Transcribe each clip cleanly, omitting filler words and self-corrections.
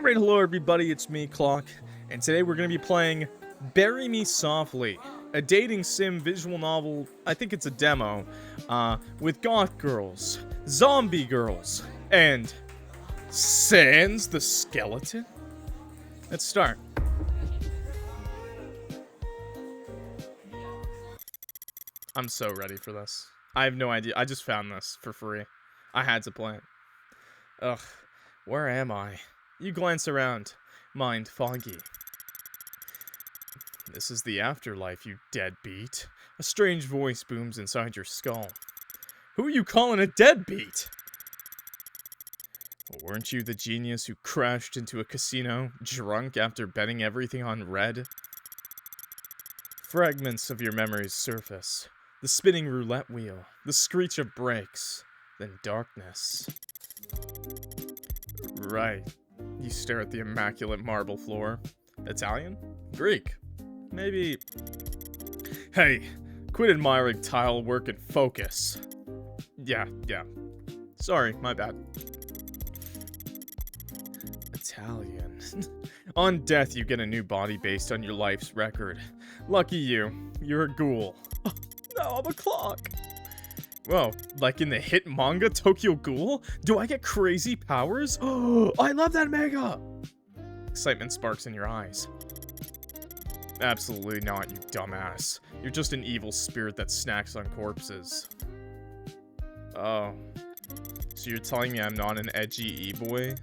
Alright, hello everybody, it's me, Clock, and today we're going to be playing Bury Me Softly, a dating sim visual novel, I think it's a demo, with goth girls, zombie girls, and SANS the skeleton? Let's start. I'm so ready for this. I have no idea, I just found this for free. I had to play it. Ugh, where am I? You glance around, mind foggy. This is the afterlife, you deadbeat. A strange voice booms inside your skull. Who are you calling a deadbeat? Weren't you the genius who crashed into a casino, drunk after betting everything on red? Fragments of your memories surface. The spinning roulette wheel, the screech of brakes, then darkness. Right. You stare at the immaculate marble floor. Italian? Greek? Maybe... Hey, quit admiring tile work and focus. Yeah. Sorry, my bad. Italian. On death, you get a new body based on your life's record. Lucky you. You're a ghoul. Oh, no, I'm a clock. Whoa, like in the hit manga Tokyo Ghoul? Do I get crazy powers? Oh, I love that manga! Excitement sparks in your eyes. Absolutely not, you dumbass. You're just an evil spirit that snacks on corpses. Oh. So you're telling me I'm not an edgy e-boy?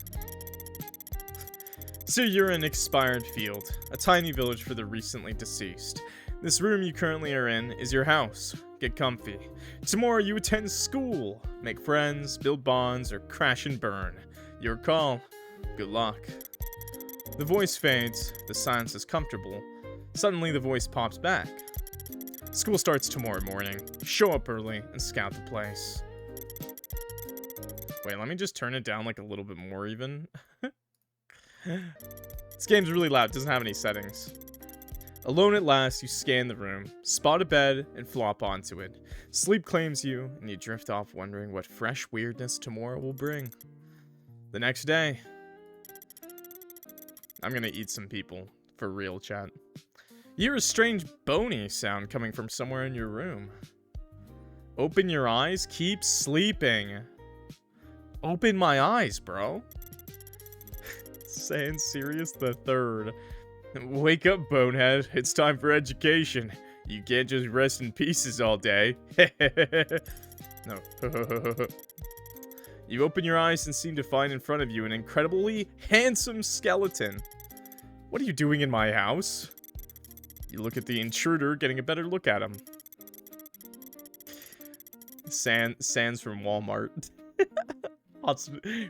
So you're an expired field, a tiny village for the recently deceased. This room you currently are in is your house. Get comfy. Tomorrow you attend school, make friends, build bonds, or crash and burn. Your call. Good luck. The voice fades, the silence is comfortable. Suddenly the voice pops back. School starts tomorrow morning. Show up early and scout the place. Wait, let me just turn it down like a little bit more even. This game's really loud, doesn't have any settings. Alone at last, you scan the room, spot a bed, and flop onto it. Sleep claims you, and you drift off wondering what fresh weirdness tomorrow will bring. The next day... I'm gonna eat some people, for real, chat. You hear a strange bony sound coming from somewhere in your room. Open your eyes, keep sleeping. Open my eyes, bro. Sansirius the Third. Wake up, bonehead. It's time for education. You can't just rest in pieces all day. No. You open your eyes and seem to find in front of you an incredibly handsome skeleton. What are you doing in my house? You look at the intruder, getting a better look at him. Sans from Walmart.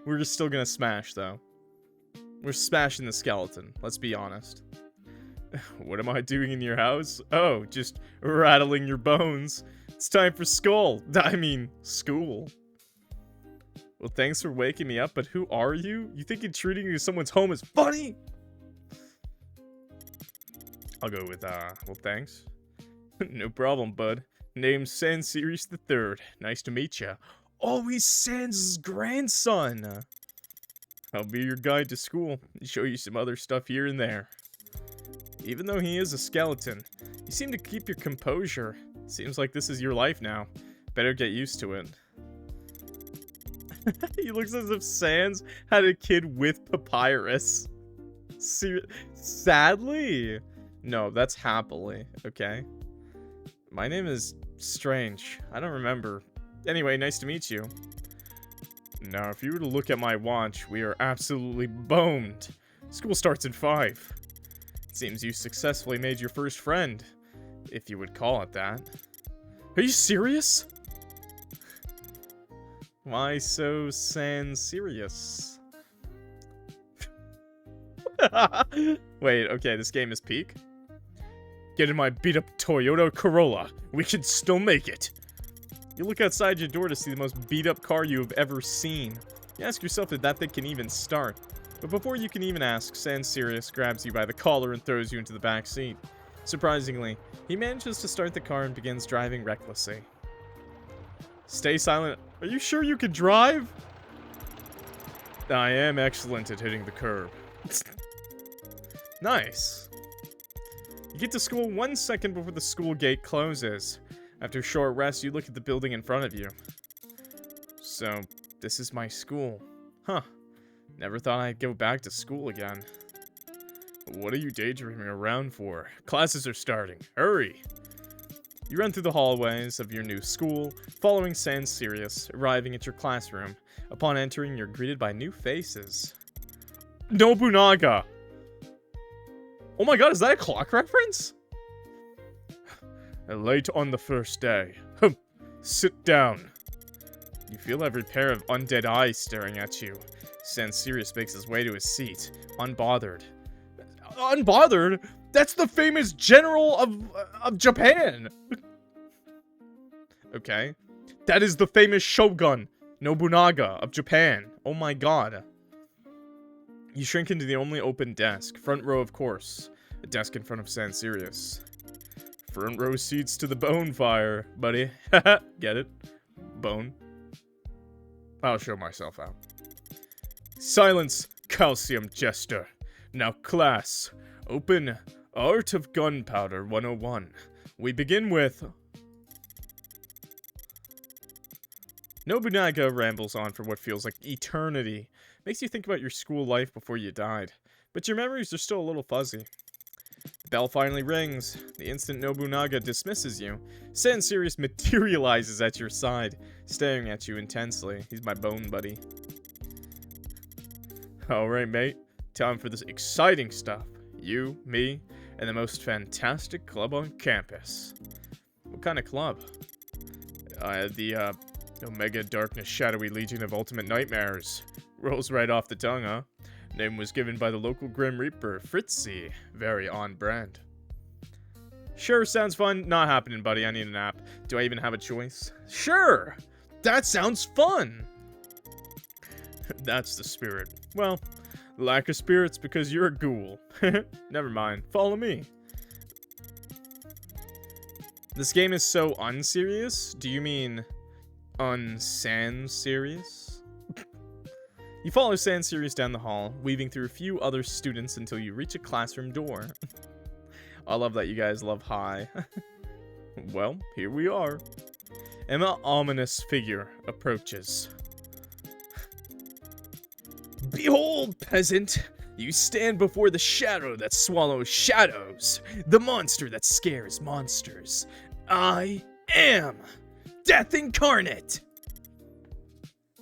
We're just still gonna smash, though. We're smashing the skeleton, let's be honest. What am I doing in your house? Oh, just rattling your bones. It's time for school. Well, thanks for waking me up, but who are you? You think intruding into someone's home is funny? I'll go with, well, thanks. No problem, bud. Name's Sansirius the Third. Nice to meet ya. Oh, he's Sans' grandson. I'll be your guide to school and show you some other stuff here and there. Even though he is a skeleton, you seem to keep your composure. Seems like this is your life now. Better get used to it. He looks as if Sans had a kid with Papyrus. Sadly? No, that's happily, okay? My name is Strange. I don't remember. Anyway, nice to meet you. Now, if you were to look at my watch, we are absolutely boned. School starts in 5. It seems you successfully made your first friend, if you would call it that. Are you serious? Why so Sansirius? Wait, okay, this game is peak? Get in my beat-up Toyota Corolla. We can still make it. You look outside your door to see the most beat-up car you have ever seen. You ask yourself if that thing can even start. But before you can even ask, Sansirius grabs you by the collar and throws you into the back seat. Surprisingly, he manages to start the car and begins driving recklessly. Stay silent. Are you sure you can drive? I am excellent at hitting the curb. Nice. You get to school 1 second before the school gate closes. After a short rest, you look at the building in front of you. So, this is my school. Huh. Never thought I'd go back to school again. What are you daydreaming around for? Classes are starting. Hurry! You run through the hallways of your new school, following Sansirius, arriving at your classroom. Upon entering, you're greeted by new faces. Nobunaga! Oh my god, is that a clock reference? Late on the first day. Sit down. You feel every pair of undead eyes staring at you. Sansirius makes his way to his seat, unbothered. Unbothered? That's the famous general of Japan! Okay. That is the famous shogun, Nobunaga of Japan. Oh my god. You shrink into the only open desk. Front row, of course. A desk in front of Sansirius. Front row seats to the bonfire, buddy. Get it? Bone. I'll show myself out. Silence, calcium jester. Now, class, open Art of Gunpowder 101. We begin with... Nobunaga rambles on for what feels like eternity. Makes you think about your school life before you died. But your memories are still a little fuzzy. The bell finally rings. The instant Nobunaga dismisses you, Sansirius materializes at your side, staring at you intensely. He's my bone buddy. Alright, mate. Time for this exciting stuff. You, me, and the most fantastic club on campus. What kind of club? The Omega Darkness Shadowy Legion of Ultimate Nightmares. Rolls right off the tongue, huh? Name was given by the local Grim Reaper, Fritzy. Very on brand. Sure, sounds fun. Not happening, buddy. I need a nap. Do I even have a choice? Sure! That sounds fun! That's the spirit. Well, lack of spirits because you're a ghoul. Never mind. Follow me. This game is so unserious? Do you mean Sansirius? You follow Sansirius down the hall, weaving through a few other students until you reach a classroom door. I love that you guys love high. Well, here we are. An ominous figure approaches. Behold, peasant! You stand before the shadow that swallows shadows, the monster that scares monsters. I am Death Incarnate!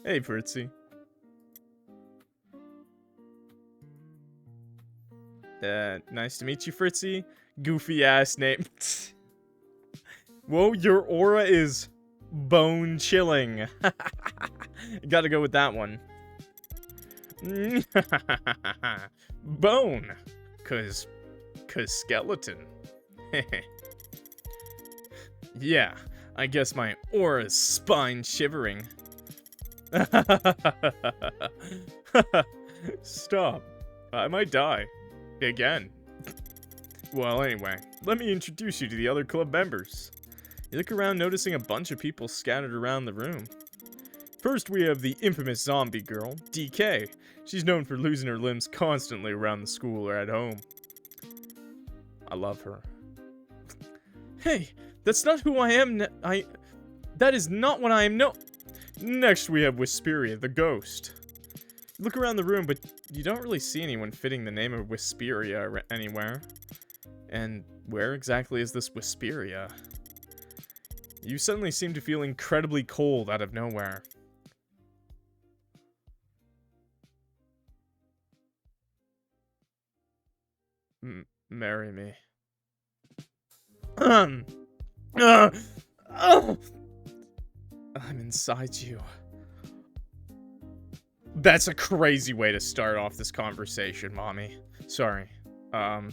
Hey, Fritzy. Nice to meet you, Fritzy. Goofy ass name. Whoa, your aura is bone chilling. Gotta go with that one. Bone. Cause skeleton. Yeah, I guess my aura's spine shivering. Stop. I might die. Again. Well, anyway, let me introduce you to the other club members. You look around, noticing a bunch of people scattered around the room. First, we have the infamous zombie girl, DK. She's known for losing her limbs constantly around the school or at home. I love her. Hey, that's not who I am. That is not what I am. No. Next, we have Wisperia, the ghost. You look around the room, but you don't really see anyone fitting the name of Wisperia anywhere. And where exactly is this Wisperia? You suddenly seem to feel incredibly cold out of nowhere. Marry me. I'm inside you. That's a crazy way to start off this conversation, mommy. Sorry. I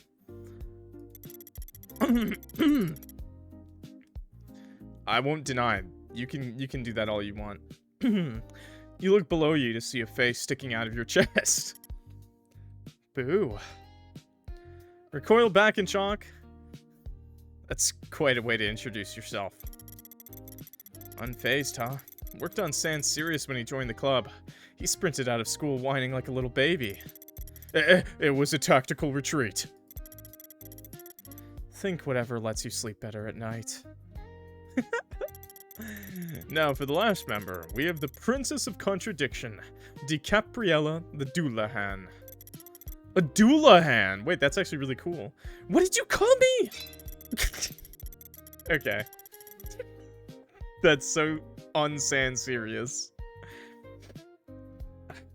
won't deny it. You can do that all you want. You look below you to see a face sticking out of your chest. Boo. Recoil back in shock. That's quite a way to introduce yourself. Unfazed, huh? Worked on Sansirius when he joined the club. He sprinted out of school whining like a little baby. It was a tactical retreat. Think whatever lets you sleep better at night. Now, for the last member, we have the Princess of Contradiction, DiCapriella the Doulahan. A Doulahan! Wait, that's actually really cool. What did you call me? Okay. That's so un-Sansirius.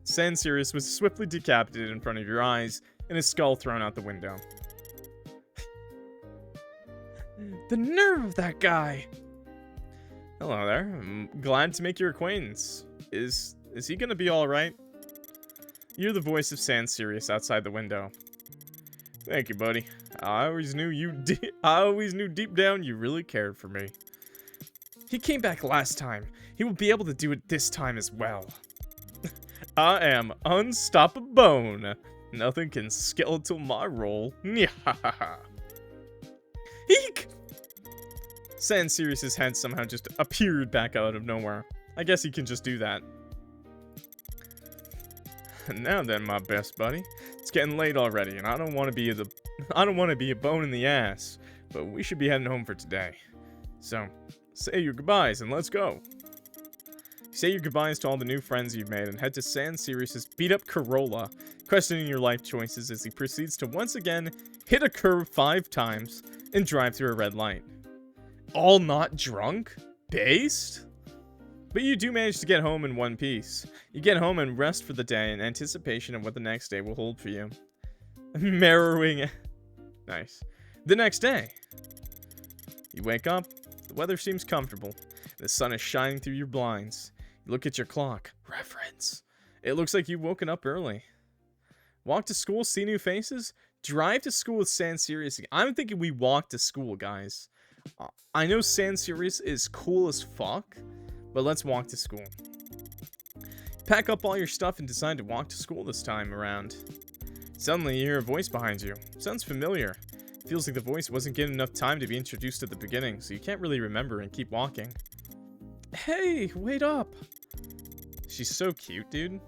Sansirius was swiftly decapitated in front of your eyes, and his skull thrown out the window. The nerve of that guy! Hello there. I'm glad to make your acquaintance. Is he gonna be alright? You're the voice of Sansirius outside the window. Thank you, buddy. I always knew deep down you really cared for me. He came back last time. He will be able to do it this time as well. I am unstoppable. Nothing can skeletal my role. Eek! Sansirius' head somehow just appeared back out of nowhere. I guess he can just do that. Now then, my best buddy. It's getting late already, and I don't want to be a bone in the ass, but we should be heading home for today. So, say your goodbyes and let's go. Say your goodbyes to all the new friends you've made and head to Sansirius' beat-up Corolla, questioning your life choices as he proceeds to once again hit a curve 5 times and drive through a red light. All not drunk? Based? But you do manage to get home in one piece. You get home and rest for the day in anticipation of what the next day will hold for you. Mirroring. Nice. The next day. You wake up. The weather seems comfortable. The sun is shining through your blinds. You look at your clock. Reference. It looks like you've woken up early. Walk to school, see new faces. Drive to school with Sansirius. I'm thinking we walk to school, guys. I know Sansirius is cool as fuck, but let's walk to school. Pack up all your stuff and decide to walk to school this time around. Suddenly you hear a voice behind you. Sounds familiar. Feels like the voice wasn't given enough time to be introduced at the beginning, so you can't really remember and keep walking. Hey, wait up! She's so cute, dude.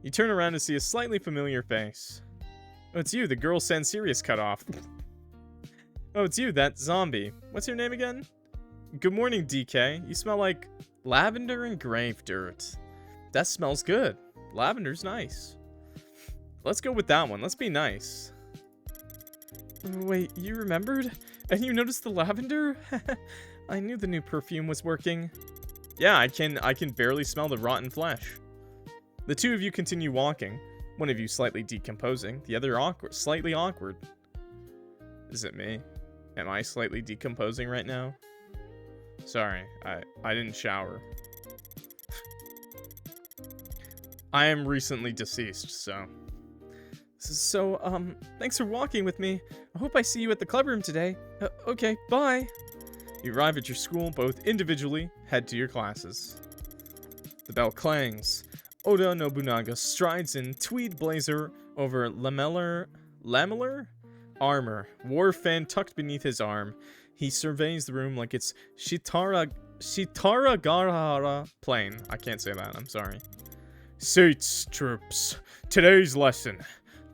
You turn around to see a slightly familiar face. Oh, it's you, the girl Sansirius cut off. Oh, it's you, that zombie. What's your name again? Good morning, DK. You smell like lavender and grave dirt. That smells good. Lavender's nice. Let's go with that one. Let's be nice. Wait, you remembered? And you noticed the lavender? I knew the new perfume was working. Yeah, I can barely smell the rotten flesh. The two of you continue walking. One of you slightly decomposing, the other slightly awkward. Is it me? Am I slightly decomposing right now? Sorry, I didn't shower. I am recently deceased, so... thanks for walking with me. I hope I see you at the club room today. Okay, bye. You arrive at your school, both individually, head to your classes. The bell clangs. Oda Nobunaga strides in tweed blazer over lamellar armor, war fan tucked beneath his arm. He surveys the room like it's Shitaragara Plain. I can't say that, I'm sorry. Seats, troops. Today's lesson.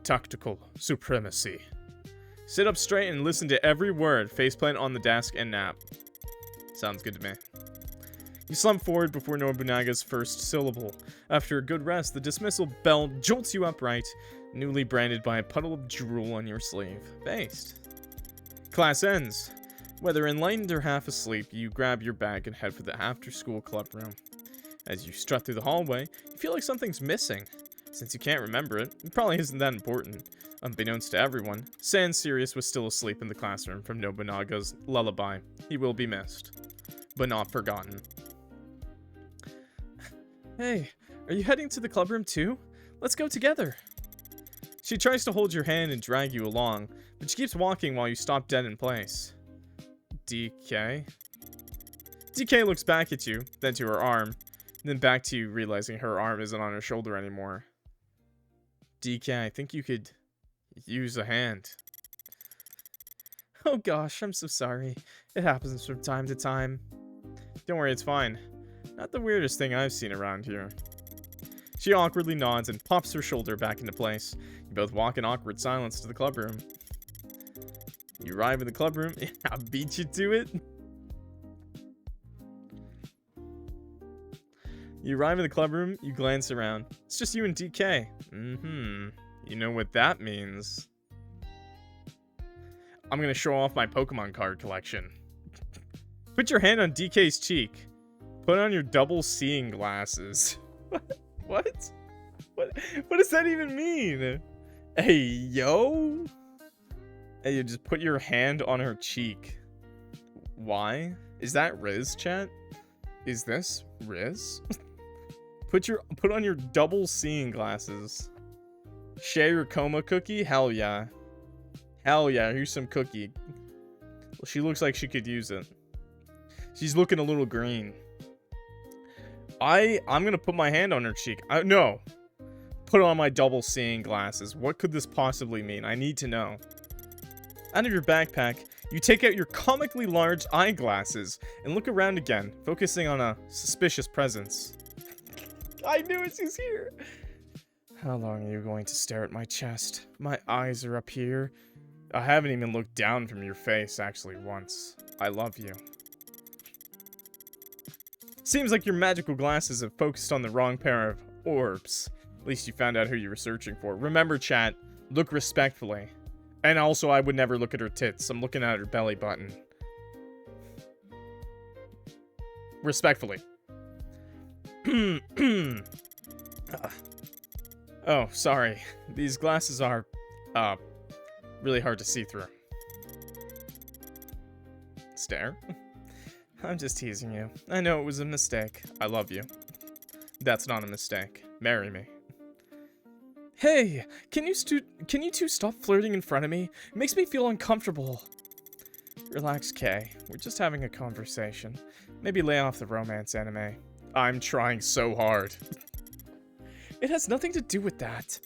Tactical supremacy. Sit up straight and listen to every word. Faceplant on the desk and nap. Sounds good to me. You slump forward before Nobunaga's first syllable. After a good rest, the dismissal bell jolts you upright, newly branded by a puddle of drool on your sleeve. Based. Class ends. Whether enlightened or half asleep, you grab your bag and head for the after-school club room. As you strut through the hallway, you feel like something's missing. Since you can't remember it, it probably isn't that important. Unbeknownst to everyone, Sansirius was still asleep in the classroom from Nobunaga's lullaby. He will be missed, but not forgotten. Hey, are you heading to the club room too? Let's go together. She tries to hold your hand and drag you along, but she keeps walking while you stop dead in place. DK? DK looks back at you, then to her arm, then back to you, realizing her arm isn't on her shoulder anymore. DK, I think you could use a hand. Oh gosh, I'm so sorry. It happens from time to time. Don't worry, it's fine. Not the weirdest thing I've seen around here. She awkwardly nods and pops her shoulder back into place. You both walk in awkward silence to the clubroom. You arrive in the clubroom. I beat you to it. You arrive in the clubroom, you glance around. It's just you and DK. You know what that means. I'm gonna show off my Pokemon card collection. Put your hand on DK's cheek. Put on your double seeing glasses. What? What does that even mean? Hey, yo? Hey, you just put your hand on her cheek. Why? Is that Riz, chat? Is this Riz? Put on your double seeing glasses. Share your coma cookie? Hell yeah. Hell yeah, here's some cookie. Well, she looks like she could use it. She's looking a little green. I'm gonna put my hand on her cheek. No. Put on my double seeing glasses. What could this possibly mean? I need to know. Out of your backpack, you take out your comically large eyeglasses and look around again, focusing on a suspicious presence. I knew it, she's here. How long are you going to stare at my chest? My eyes are up here. I haven't even looked down from your face, actually, once. I love you. Seems like your magical glasses have focused on the wrong pair of orbs. At least you found out who you were searching for. Remember, chat, look respectfully. And also, I would never look at her tits. I'm looking at her belly button. Respectfully. Oh, sorry. These glasses are, really hard to see through. Stare? I'm just teasing you. I know it was a mistake. I love you. That's not a mistake. Marry me. Hey, can you two stop flirting in front of me? It makes me feel uncomfortable. Relax, Kay. We're just having a conversation. Maybe lay off the romance anime. I'm trying so hard. It has nothing to do with that.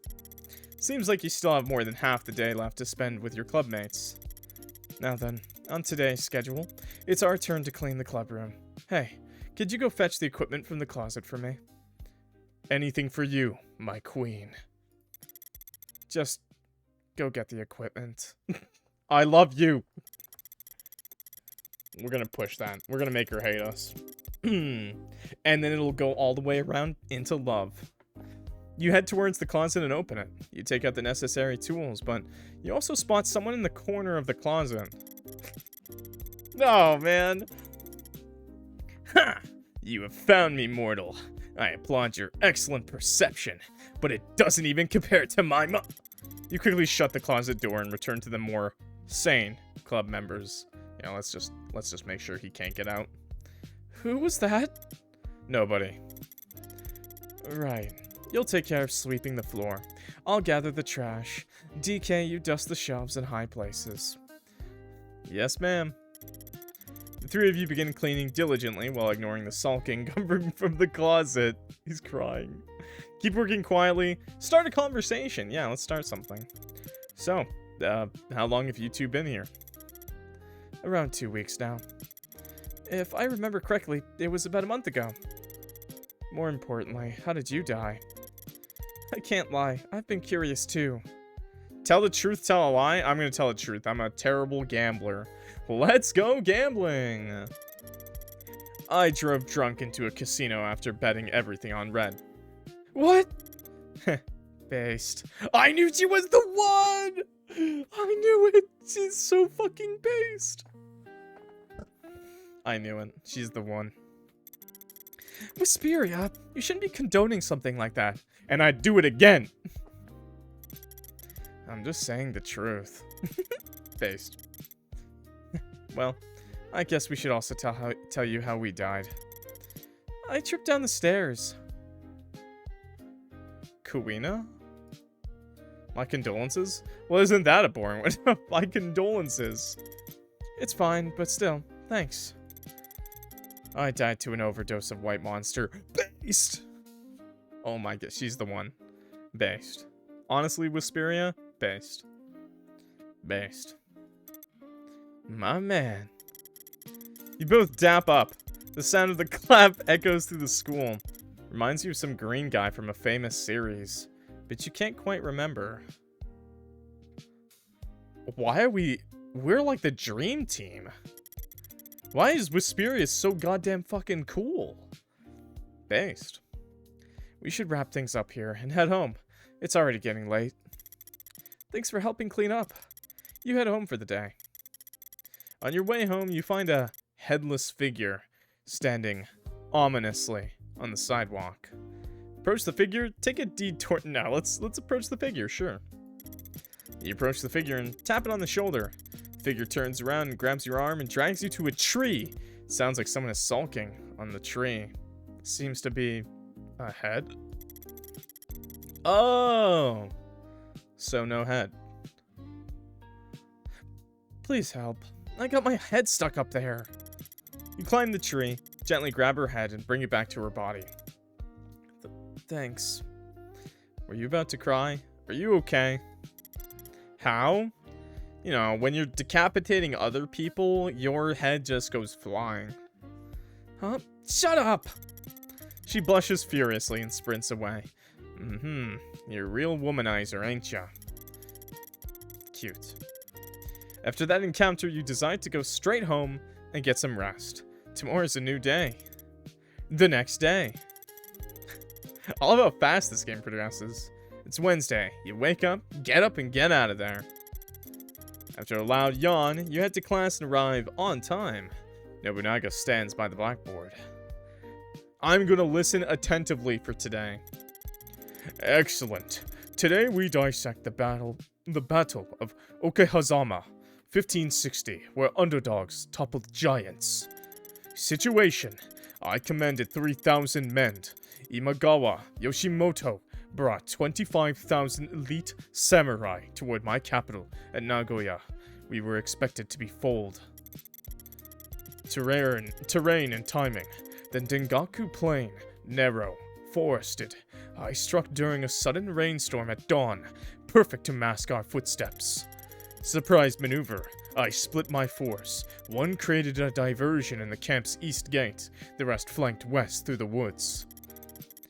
Seems like you still have more than half the day left to spend with your clubmates. Now then, on today's schedule, it's our turn to clean the clubroom. Hey, could you go fetch the equipment from the closet for me? Anything for you, my queen. Just go get the equipment. I love you. We're gonna push that. We're gonna make her hate us. And then it'll go all the way around into love. You head towards the closet and open it. You take out the necessary tools, but you also spot someone in the corner of the closet. Oh, man. Ha! You have found me, mortal. I applaud your excellent perception, but it doesn't even compare to my You quickly shut the closet door and return to the more sane club members. You know, let's just make sure he can't get out. Who was that? Nobody. Right. You'll take care of sweeping the floor. I'll gather the trash. DK, you dust the shelves in high places. Yes, ma'am. The three of you begin cleaning diligently while ignoring the sulking coming from the closet. He's crying. Keep working quietly. Start a conversation. Yeah, let's start something. So, how long have you two been here? Around 2 weeks now. If I remember correctly, it was about a month ago. More importantly, how did you die? I can't lie. I've been curious too. Tell the truth, tell a lie? I'm gonna tell the truth. I'm a terrible gambler. Let's go gambling! I drove drunk into a casino after betting everything on red. What? Based. I knew she was the one! I knew it! She's so fucking based! I knew it. She's the one. Wisperia, you shouldn't be condoning something like that. And I'd do it again! I'm just saying the truth. Based. Well, I guess we should also tell you how we died. I tripped down the stairs. Kuina? My condolences? Well, isn't that a boring one? My condolences. It's fine, but still, thanks. I died to an overdose of white monster. Based! Oh my god, she's the one. Based. Honestly, Wisperia? Based. Based. My man. You both dap up. The sound of the clap echoes through the school. Reminds you of some green guy from a famous series, but you can't quite remember. Why are we're like the dream team. Why is Wisperius so goddamn fucking cool? Based. We should wrap things up here and head home. It's already getting late. Thanks for helping clean up. You head home for the day. On your way home, you find a headless figure standing ominously on the sidewalk. Approach the figure, take a detour. No, let's approach the figure, sure. You approach the figure and tap it on the shoulder. The figure turns around and grabs your arm and drags you to a tree. Sounds like someone is sulking on the tree. Seems to be a head. Oh! So no head. Please help. I got my head stuck up there. You climb the tree, gently grab her head, and bring it back to her body. Thanks. Were you about to cry? Are you okay? How? You know, when you're decapitating other people, your head just goes flying. Huh? Shut up! She blushes furiously and sprints away. You're a real womanizer, ain't ya? Cute. After that encounter, you decide to go straight home and get some rest. Tomorrow's a new day. The next day. I love how fast this game progresses. It's Wednesday. You wake up, and get out of there. After a loud yawn, you head to class and arrive on time. Nobunaga stands by the blackboard. I'm gonna listen attentively for today. Excellent. Today we dissect the battle of Okehazama, 1560, where underdogs toppled giants. Situation: I commanded 3,000 men. Imagawa Yoshimoto brought 25,000 elite samurai toward my capital at Nagoya. We were expected to be fooled. Terrain and timing. The Dengaku Plain, narrow, forested. I struck during a sudden rainstorm at dawn, perfect to mask our footsteps. Surprise maneuver. I split my force. One created a diversion in the camp's east gate, the rest flanked west through the woods.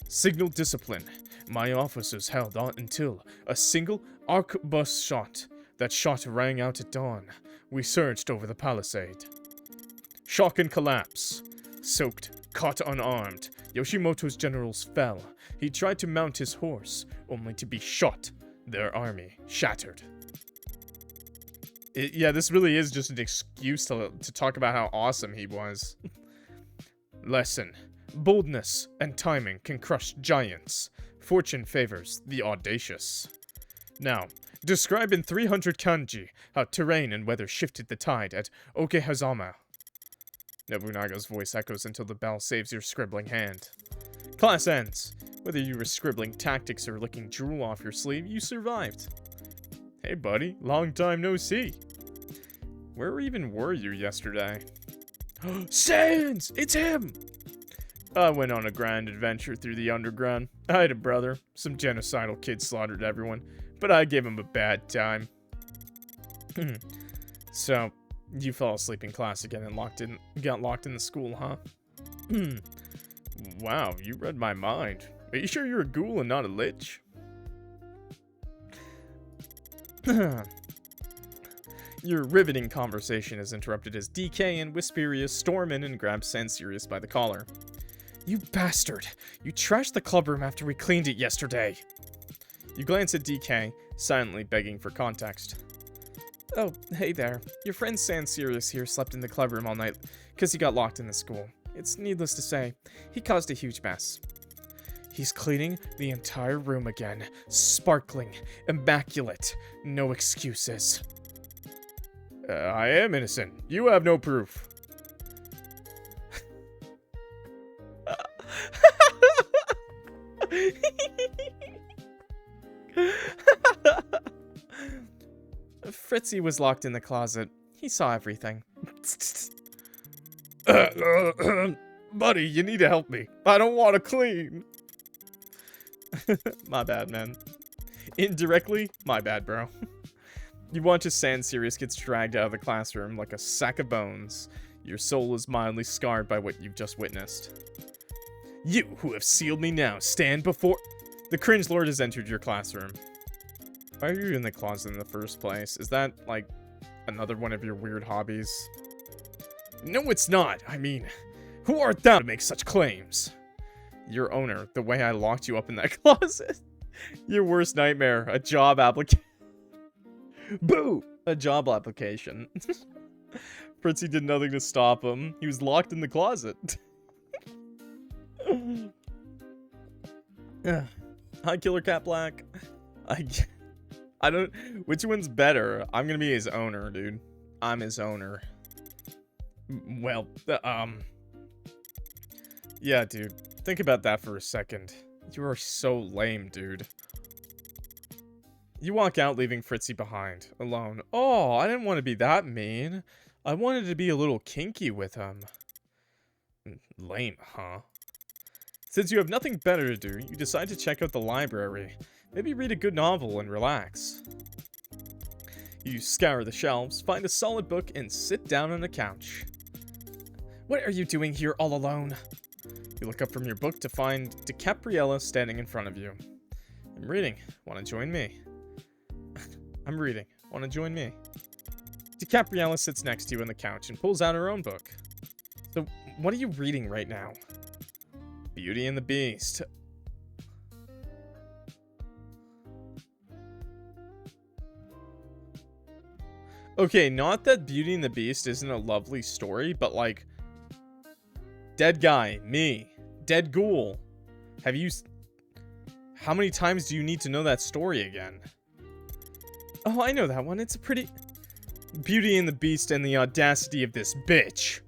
Signal discipline. My officers held on until a single arquebus shot. That shot rang out at dawn. We surged over the palisade. Shock and collapse. Soaked, caught unarmed, Yoshimoto's generals fell. He tried to mount his horse, only to be shot. Their army shattered. Yeah, this really is just an excuse to talk about how awesome he was. Lesson. Boldness and timing can crush giants. Fortune favors the audacious. Now, describe in 300 kanji how terrain and weather shifted the tide at Okehazama. Nobunaga's voice echoes until the bell saves your scribbling hand. Class ends. Whether you were scribbling tactics or licking drool off your sleeve, you survived. Hey buddy, long time no see. Where even were you yesterday? SANS! It's him! I went on a grand adventure through the underground. I had a brother. Some genocidal kid slaughtered everyone, but I gave him a bad time. So, you fell asleep in class again and got locked in the school, huh? Wow, you read my mind. Are you sure you're a ghoul and not a lich? Your riveting conversation is interrupted as DK and Wisperius storm in and grab Sansirius by the collar. You bastard! You trashed the clubroom after we cleaned it yesterday! You glance at DK, silently begging for context. Oh, hey there. Your friend Sansirius here slept in the clubroom all night because he got locked in the school. It's needless to say, he caused a huge mess. He's cleaning the entire room again. Sparkling. Immaculate. No excuses. I am innocent. You have no proof. Fritzy was locked in the closet. He saw everything. Buddy, you need to help me. I don't want to clean. My bad, man. Indirectly, my bad, bro. You watch as Sansirius gets dragged out of the classroom like a sack of bones. Your soul is mildly scarred by what you've just witnessed. You who have sealed me now, stand before... The cringe lord has entered your classroom. Why are you in the closet in the first place? Is that, like, another one of your weird hobbies? No, it's not. I mean, who art thou to make such claims? Your owner, the way I locked you up in that closet. Your worst nightmare, a job application. Boo! A job application. Fritzy did nothing to stop him. He was locked in the closet. Hi, Killer Cat Black. I don't... Which one's better? I'm gonna be his owner, dude. I'm his owner. Well, yeah, dude. Think about that for a second. You are so lame, dude. You walk out, leaving Fritzy behind, alone. Oh, I didn't want to be that mean. I wanted to be a little kinky with him. Lame, huh? Since you have nothing better to do, you decide to check out the library. Maybe read a good novel and relax. You scour the shelves, find a solid book, and sit down on a couch. What are you doing here all alone? You look up from your book to find DiCapriella standing in front of you. I'm reading. Want to join me? I'm reading. Want to join me? DiCapriella sits next to you on the couch and pulls out her own book. So, what are you reading right now? Beauty and the Beast. Okay, not that Beauty and the Beast isn't a lovely story, but like... Dead guy, me. Dead ghoul. Have you... How many times do you need to know that story again? Oh, I know that one. It's a pretty... Beauty and the Beast and the audacity of this bitch.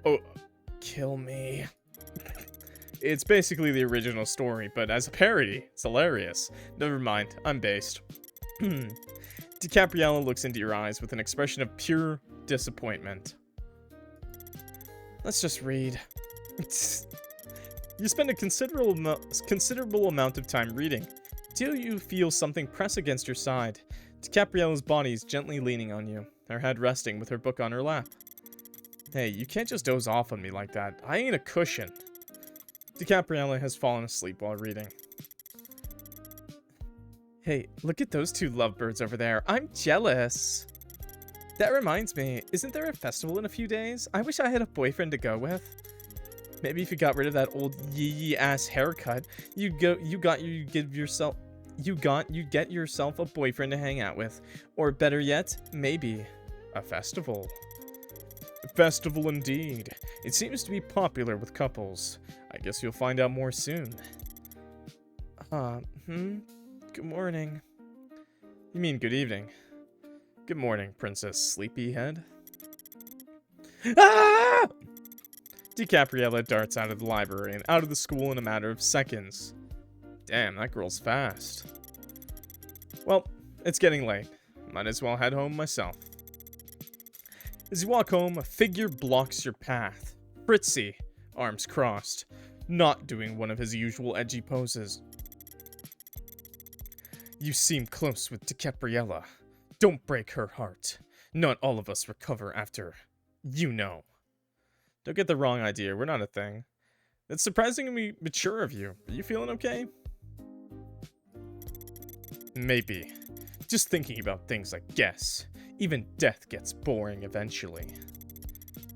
Oh, kill me. It's basically the original story, but as a parody. It's hilarious. Never mind, I'm based. DiCapriella looks into your eyes with an expression of pure disappointment. Let's just read. You spend a considerable amount of time reading. Till you feel something press against your side. DiCapriella's body is gently leaning on you, her head resting with her book on her lap. Hey, you can't just doze off on me like that. I ain't a cushion. DiCapriella has fallen asleep while reading. Hey, look at those two lovebirds over there. I'm jealous. That reminds me, isn't there a festival in a few days? I wish I had a boyfriend to go with. Maybe if you got rid of that old yee ass haircut, you'd get yourself a boyfriend to hang out with. Or better yet, maybe a festival. A festival indeed. It seems to be popular with couples. I guess you'll find out more soon. Good morning. You mean good evening. Good morning, Princess Sleepyhead. Ah! DiCapriella darts out of the library and out of the school in a matter of seconds. Damn, that girl's fast. Well, it's getting late. Might as well head home myself. As you walk home, a figure blocks your path. Fritzy, arms crossed, not doing one of his usual edgy poses. You seem close with DiCapriella. Don't break her heart. Not all of us recover after, you know. Don't get the wrong idea, we're not a thing. It's surprisingly mature of you. Are you feeling okay? Maybe. Just thinking about things like guess. Even death gets boring eventually.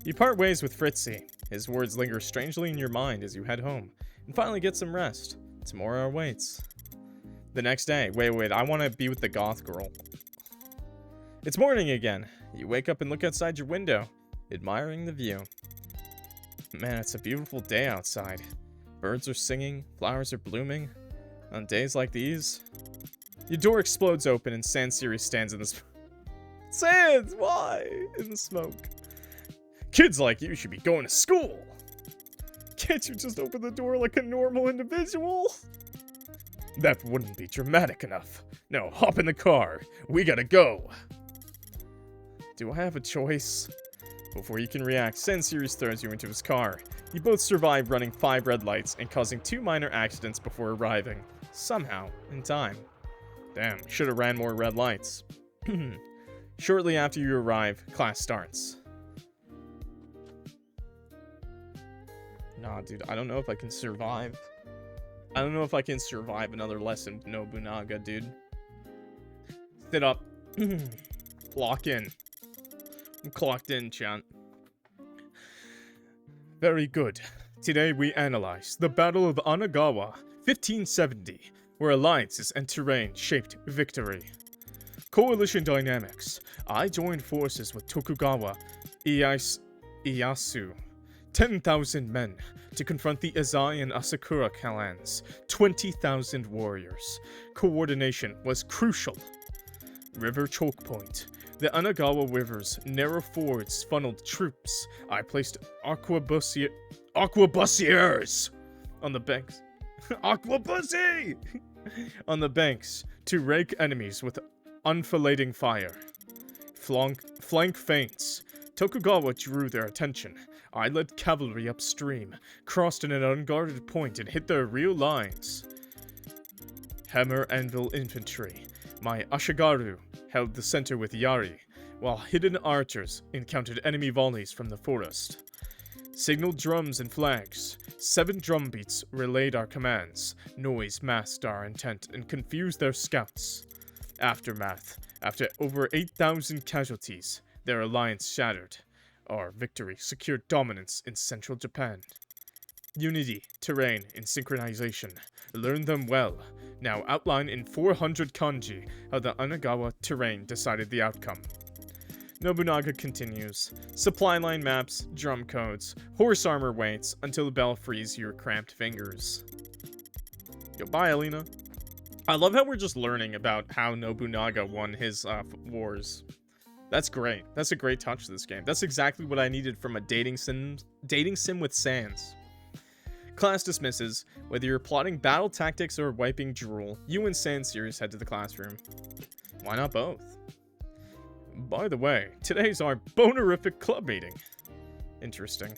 You part ways with Fritzy. His words linger strangely in your mind as you head home, and finally get some rest. Tomorrow awaits. The next day. Wait, I want to be with the goth girl. It's morning again. You wake up and look outside your window, admiring the view. Man, it's a beautiful day outside. Birds are singing, flowers are blooming. On days like these... Your door explodes open and Sansirius stands in the smoke. Sans, why? In the smoke. Kids like you should be going to school. Can't you just open the door like a normal individual? That wouldn't be dramatic enough. No, hop in the car. We gotta go. Do I have a choice? Before you can react, Sansirius throws you into his car. You both survive running 5 red lights and causing 2 minor accidents before arriving. Somehow, in time. Damn, should have ran more red lights. Shortly after you arrive, class starts. Nah, dude, I don't know if I can survive. I don't know if I can survive another lesson with Nobunaga, dude. Sit up. Lock in. I'm clocked in, chan. Very good. Today we analyze the Battle of Anagawa, 1570, where alliances and terrain shaped victory. Coalition dynamics. I joined forces with Tokugawa Ieyasu, 10,000 men, to confront the Azai and Asakura clans, 20,000 warriors. Coordination was crucial. River choke point. The Anagawa River's narrow fords funneled troops. I placed arquebusiers on the banks. Aquabussy! On the banks to rake enemies with unfalating fire. Flank feints. Tokugawa drew their attention. I led cavalry upstream, crossed in an unguarded point, and hit their real lines. Hammer anvil infantry. My Ashigaru held the center with Yari, while hidden archers encountered enemy volleys from the forest. Signaled drums and flags. 7 drum beats relayed our commands. Noise masked our intent and confused their scouts. Aftermath. After over 8,000 casualties, their alliance shattered. Our victory secured dominance in central Japan. Unity, terrain, and synchronization. Learn them well. Now outline in 400 kanji how the Anagawa terrain decided the outcome. Nobunaga continues. Supply line maps, drum codes, horse armor weights, until the bell frees your cramped fingers. Yo, bye, Alina. I love how we're just learning about how Nobunaga won his wars. That's great. That's a great touch to this game. That's exactly what I needed from a dating sim with SANS. Class dismisses. Whether you're plotting battle tactics or wiping drool, you and Sansirius head to the classroom. Why not both? By the way, today's our bonerific club meeting. Interesting.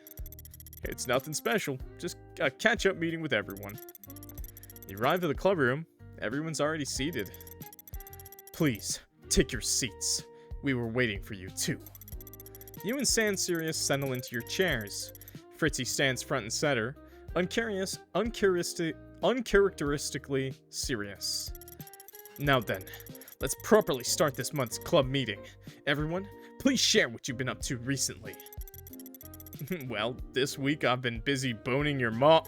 It's nothing special, just a catch-up meeting with everyone. You arrive at the club room, everyone's already seated. Please, take your seats. We were waiting for you too. You and Sansirius settle into your chairs. Fritzy stands front and center, uncharacteristically serious. Now then, let's properly start this month's club meeting. Everyone, please share what you've been up to recently. Well, this week I've been busy boning your mom.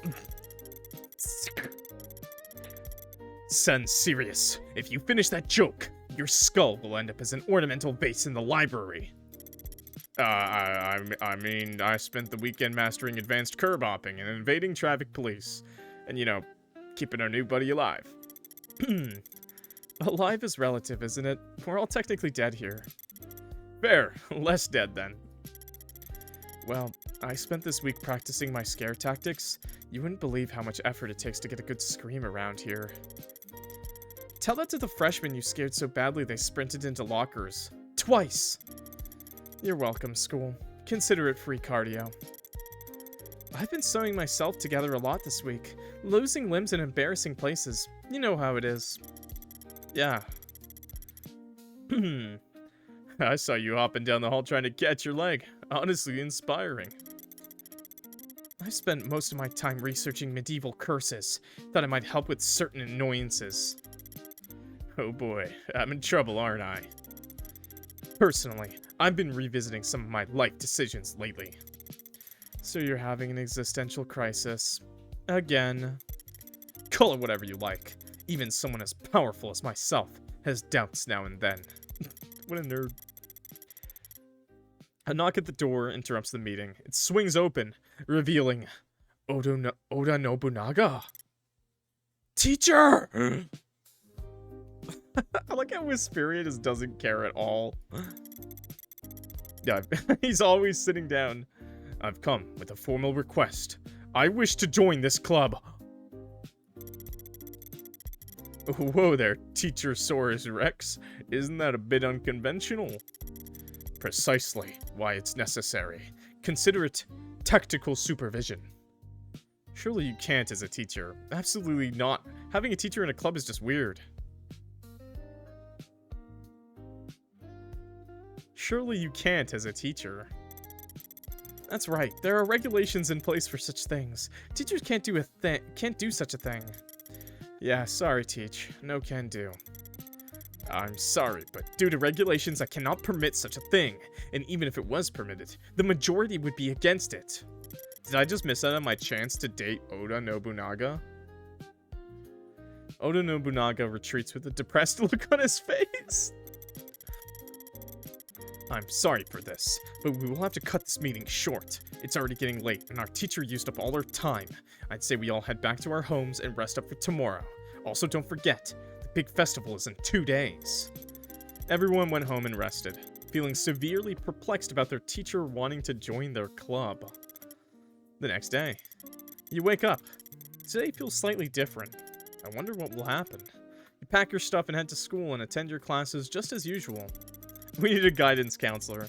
Sansirius, if you finish that joke, your skull will end up as an ornamental vase in the library. I mean, I spent the weekend mastering advanced curb hopping and invading traffic police. And, you know, keeping our new buddy alive. Alive is relative, isn't it? We're all technically dead here. Fair. Less dead, then. Well, I spent this week practicing my scare tactics. You wouldn't believe how much effort it takes to get a good scream around here. Tell that to the freshmen you scared so badly they sprinted into lockers. Twice! You're welcome, school. Consider it free cardio. I've been sewing myself together a lot this week. Losing limbs in embarrassing places. You know how it is. Yeah. I saw you hopping down the hall trying to catch your leg. Honestly inspiring. I've spent most of my time researching medieval curses. Thought it might help with certain annoyances. Oh boy, I'm in trouble, aren't I? Personally, I've been revisiting some of my life decisions lately. So you're having an existential crisis. Again. Call it whatever you like. Even someone as powerful as myself has doubts now and then. What a nerd. A knock at the door interrupts the meeting. It swings open, revealing Oda Nobunaga. Teacher! I like how Wisperian just doesn't care at all. Yeah, he's always sitting down. I've come with a formal request. I wish to join this club. Whoa there, Teacher Saurus Rex. Isn't that a bit unconventional? Precisely why it's necessary. Consider it tactical supervision. Surely you can't as a teacher. Absolutely not. Having a teacher in a club is just weird. Surely you can't as a teacher. That's right. There are regulations in place for such things. Teachers can't do such a thing. Yeah, sorry, Teach. No can do. I'm sorry, but due to regulations, I cannot permit such a thing. And even if it was permitted, the majority would be against it. Did I just miss out on my chance to date Oda Nobunaga? Oda Nobunaga retreats with a depressed look on his face. I'm sorry for this, but we will have to cut this meeting short. It's already getting late, and our teacher used up all our time. I'd say we all head back to our homes and rest up for tomorrow. Also, don't forget, the big festival is in 2 days. Everyone went home and rested, feeling severely perplexed about their teacher wanting to join their club. The next day, you wake up. Today feels slightly different. I wonder what will happen. You pack your stuff and head to school and attend your classes just as usual. We need a guidance counselor.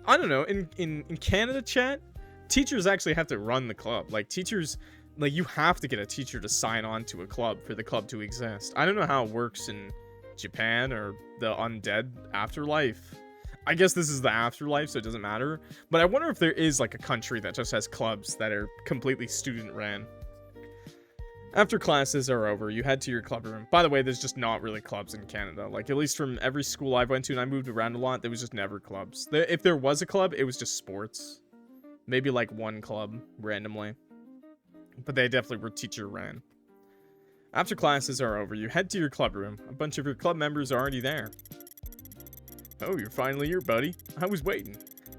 I don't know, in Canada, chat, teachers actually have to run the club. Like, teachers, like, you have to get a teacher to sign on to a club for the club to exist. I don't know how it works in Japan or the undead afterlife. I guess this is the afterlife, so it doesn't matter. But I wonder if there is, like, a country that just has clubs that are completely student-ran. After classes are over, you head to your club room. By the way, there's just not really clubs in Canada. Like, at least from every school I went to, and I moved around a lot, there was just never clubs. If there was a club, it was just sports. Maybe, like, one club, randomly. But they definitely were teacher-ran. After classes are over, you head to your club room. A bunch of your club members are already there. Oh, you're finally here, buddy. I was waiting.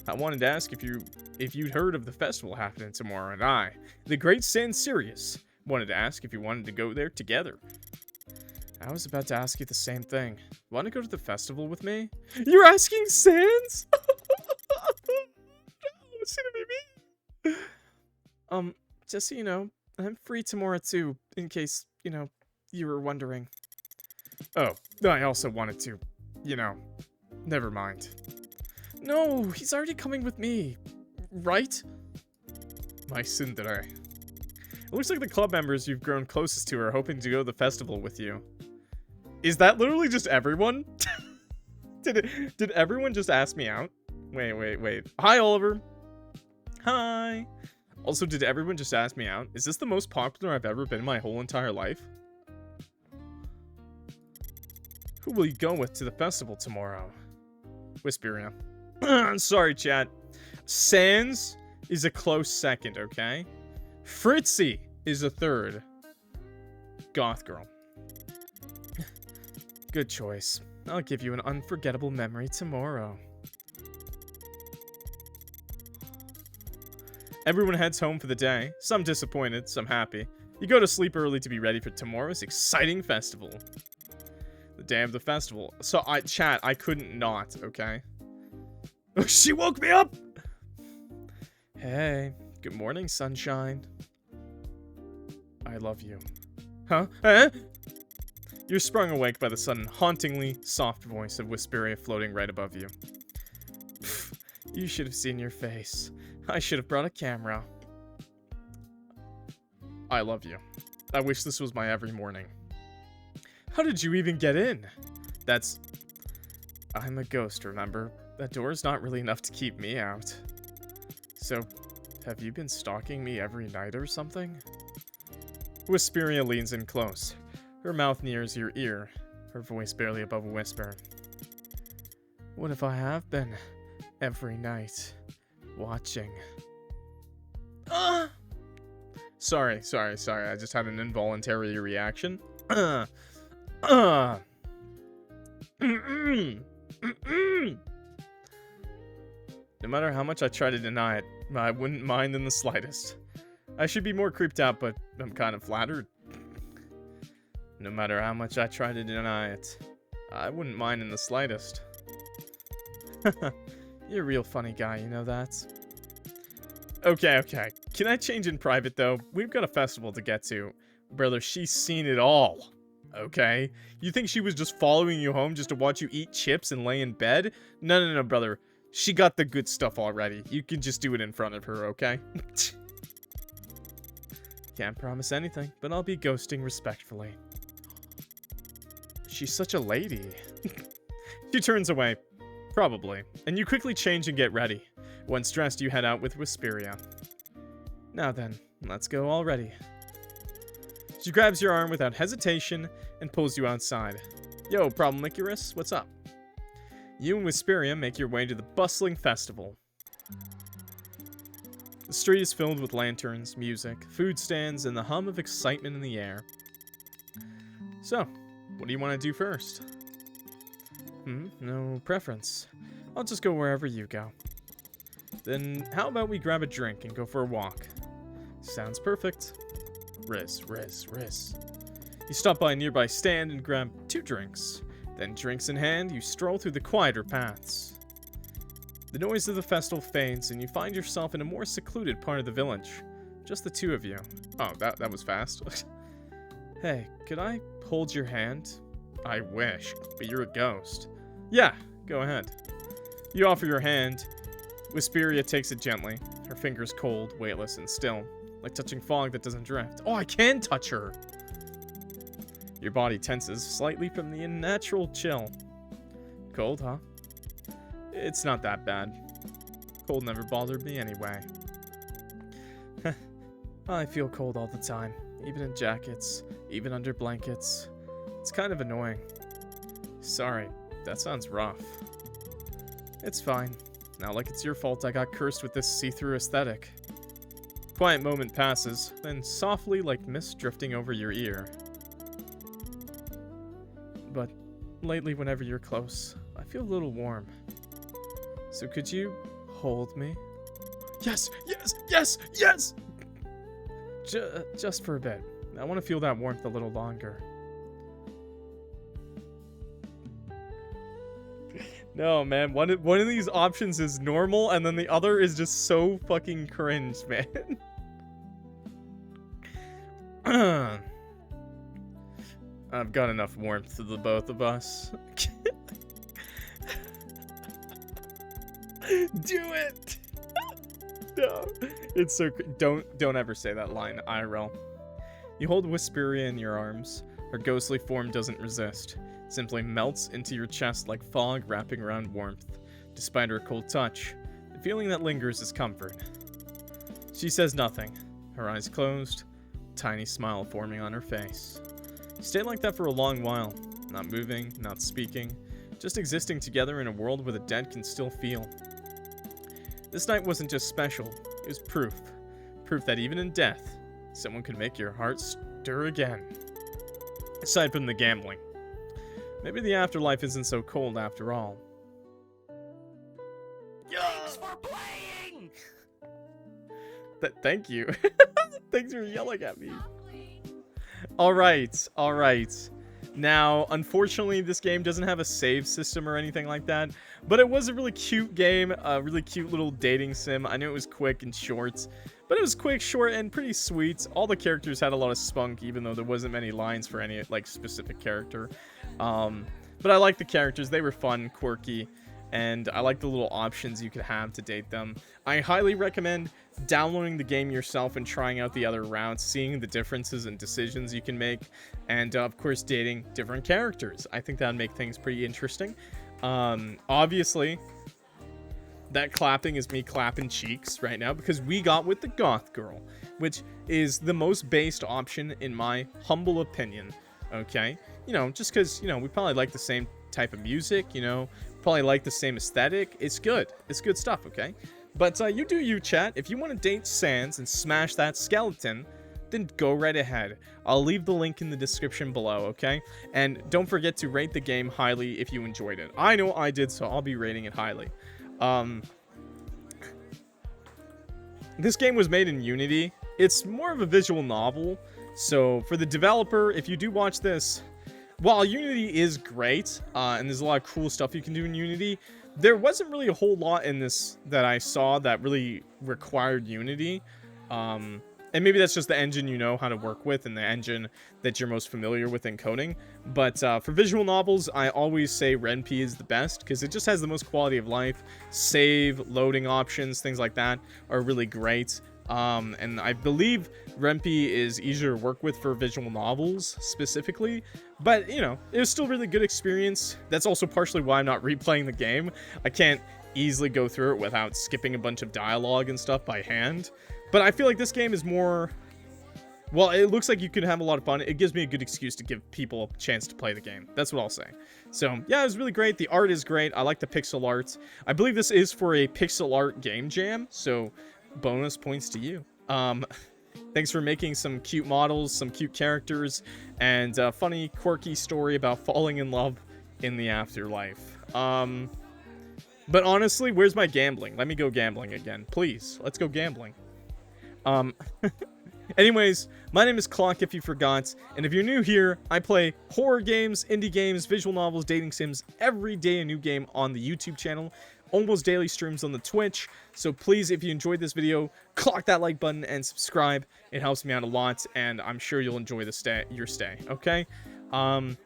I wanted to ask if you'd heard of the festival happening tomorrow, and I, the great Sansirius, wanted to ask if you wanted to go there together. I was about to ask you the same thing. Want to go to the festival with me? You're asking Sans? It's gonna be me. Just so you know, I'm free tomorrow too, in case, you know, you were wondering. Oh, I also wanted to, you know, never mind. No, he's already coming with me, right? My tsundere. It looks like the club members you've grown closest to are hoping to go to the festival with you. Is that literally just everyone? Did everyone just ask me out? Wait. Hi, Oliver. Hi. Also, did everyone just ask me out? Is this the most popular I've ever been my whole entire life? Who will you go with to the festival tomorrow? Whisperia. Sorry, chat. Sans is a close second, okay? Fritzy is a third. Goth girl. Good choice. I'll give you an unforgettable memory tomorrow. Everyone heads home for the day. Some disappointed, some happy. You go to sleep early to be ready for tomorrow's exciting festival. The day of the festival. So, chat, I couldn't not, okay? She woke me up! Hey, good morning, sunshine. I love you. Huh? Eh? You're sprung awake by the sudden, hauntingly soft voice of Whisperia floating right above you. Pfft, you should have seen your face. I should have brought a camera. I love you. I wish this was my every morning. How did you even get in? I'm a ghost, remember? That door's not really enough to keep me out. So, have you been stalking me every night or something? Whisperia leans in close. Her mouth nears your ear, her voice barely above a whisper. What if I have been every night watching? Sorry. I just had an involuntary reaction. No matter how much I try to deny it, I wouldn't mind in the slightest. I should be more creeped out, but I'm kind of flattered. No matter how much I try to deny it, I wouldn't mind in the slightest. You're a real funny guy, you know that? Okay. Can I change in private, though? We've got a festival to get to. Brother, she's seen it all. Okay? You think she was just following you home just to watch you eat chips and lay in bed? No, brother. She got the good stuff already. You can just do it in front of her, okay? Can't promise anything, but I'll be ghosting respectfully. She's such a lady. She turns away. Probably. And you quickly change and get ready. Once dressed, you head out with Wisperia. Now then, let's go already. She grabs your arm without hesitation and pulls you outside. Yo, Problem Icarus, what's up? You and Wisperia make your way to the bustling festival. The street is filled with lanterns, music, food stands, and the hum of excitement in the air. So, what do you want to do first? No preference. I'll just go wherever you go. Then, how about we grab a drink and go for a walk? Sounds perfect. Riz. You stop by a nearby stand and grab 2 drinks. Then, drinks in hand, you stroll through the quieter paths. The noise of the festival fades, and you find yourself in a more secluded part of the village. Just the 2 of you. Oh, that was fast. Hey, could I hold your hand? I wish, but you're a ghost. Yeah, go ahead. You offer your hand. Wisperia takes it gently. Her fingers cold, weightless, and still. Like touching fog that doesn't drift. Oh, I can touch her! Your body tenses slightly from the unnatural chill. Cold, huh? It's not that bad. Cold never bothered me anyway. I feel cold all the time. Even in jackets. Even under blankets. It's kind of annoying. Sorry, that sounds rough. It's fine. Not like it's your fault I got cursed with this see-through aesthetic. Quiet moment passes, then softly like mist drifting over your ear. But lately whenever you're close, I feel a little warm. So could you hold me? Yes! Just for a bit. I want to feel that warmth a little longer. No, man. One of these options is normal, and then the other is just so fucking cringe, man. I've got enough warmth to the both of us. Do it! No. It's so... Don't ever say that line, IRL. You hold Wisperia in your arms. Her ghostly form doesn't resist. It simply melts into your chest like fog wrapping around warmth. Despite her cold touch, the feeling that lingers is comfort. She says nothing. Her eyes closed, a tiny smile forming on her face. You stay like that for a long while. Not moving, not speaking. Just existing together in a world where the dead can still feel. This night wasn't just special, it was proof. Proof that even in death, someone could make your heart stir again. Aside from the gambling. Maybe the afterlife isn't so cold after all. Thanks for playing! Thank you. Thanks for yelling at me. Alright. Now, unfortunately, this game doesn't have a save system or anything like that, but it was a really cute game, a really cute little dating sim. I know it was quick and short, but it was quick, short, and pretty sweet. All the characters had a lot of spunk, even though there wasn't many lines for any, like, specific character. But I liked the characters. They were fun, quirky, and I like the little options you could have to date them. I highly recommend downloading the game yourself and trying out the other routes, seeing the differences and decisions you can make, and of course dating different characters. I think that'd make things pretty interesting. Obviously, that clapping is me clapping cheeks right now because we got with the Goth girl, which is the most based option in my humble opinion. Okay, you know, just because, you know, we probably like the same type of music, you know, probably like the same aesthetic. It's good stuff. Okay, but you do you, chat. If you want to date SANS and smash that skeleton, then go right ahead. I'll leave the link in the description below, okay? And don't forget to rate the game highly if you enjoyed it. I know I did, so I'll be rating it highly. This game was made in Unity. It's more of a visual novel, so for the developer, if you do watch this, while Unity is great, and there's a lot of cool stuff you can do in Unity, there wasn't really a whole lot in this that I saw that really required Unity. And maybe that's just the engine you know how to work with and the engine that you're most familiar with in coding. But for visual novels, I always say RenP is the best because it just has the most quality of life. Save, loading options, things like that are really great. And I believe Rempe is easier to work with for visual novels specifically, but you know, it was still a really good experience. That's also partially why I'm not replaying the game. I can't easily go through it without skipping a bunch of dialogue and stuff by hand. But I feel like this game is more, well, it looks like you can have a lot of fun. It gives me a good excuse to give people a chance to play the game. That's what I'll say. So yeah, it was really great. The art is great. I like the pixel art. I believe this is for a pixel art game jam, so bonus points to you. Thanks for making some cute models, some cute characters, and a funny, quirky story about falling in love in the afterlife. But honestly, where's my gambling? Let me go gambling again. Please, let's go gambling. Anyways, my name is Clock, if you forgot, and if you're new here, I play horror games, indie games, visual novels, dating sims, every day a new game on the YouTube channel, almost daily streams on the Twitch, so please, if you enjoyed this video, clock that like button and subscribe. It helps me out a lot, and I'm sure you'll enjoy your stay, okay? And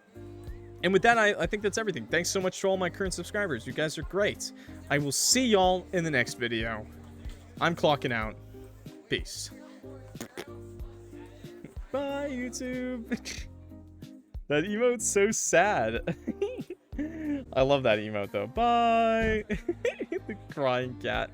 with that, I think that's everything. Thanks so much to all my current subscribers. You guys are great. I will see y'all in the next video. I'm clocking out. Peace. Bye, YouTube. That emote's so sad. I love that emote, though. Bye. The crying cat, dude.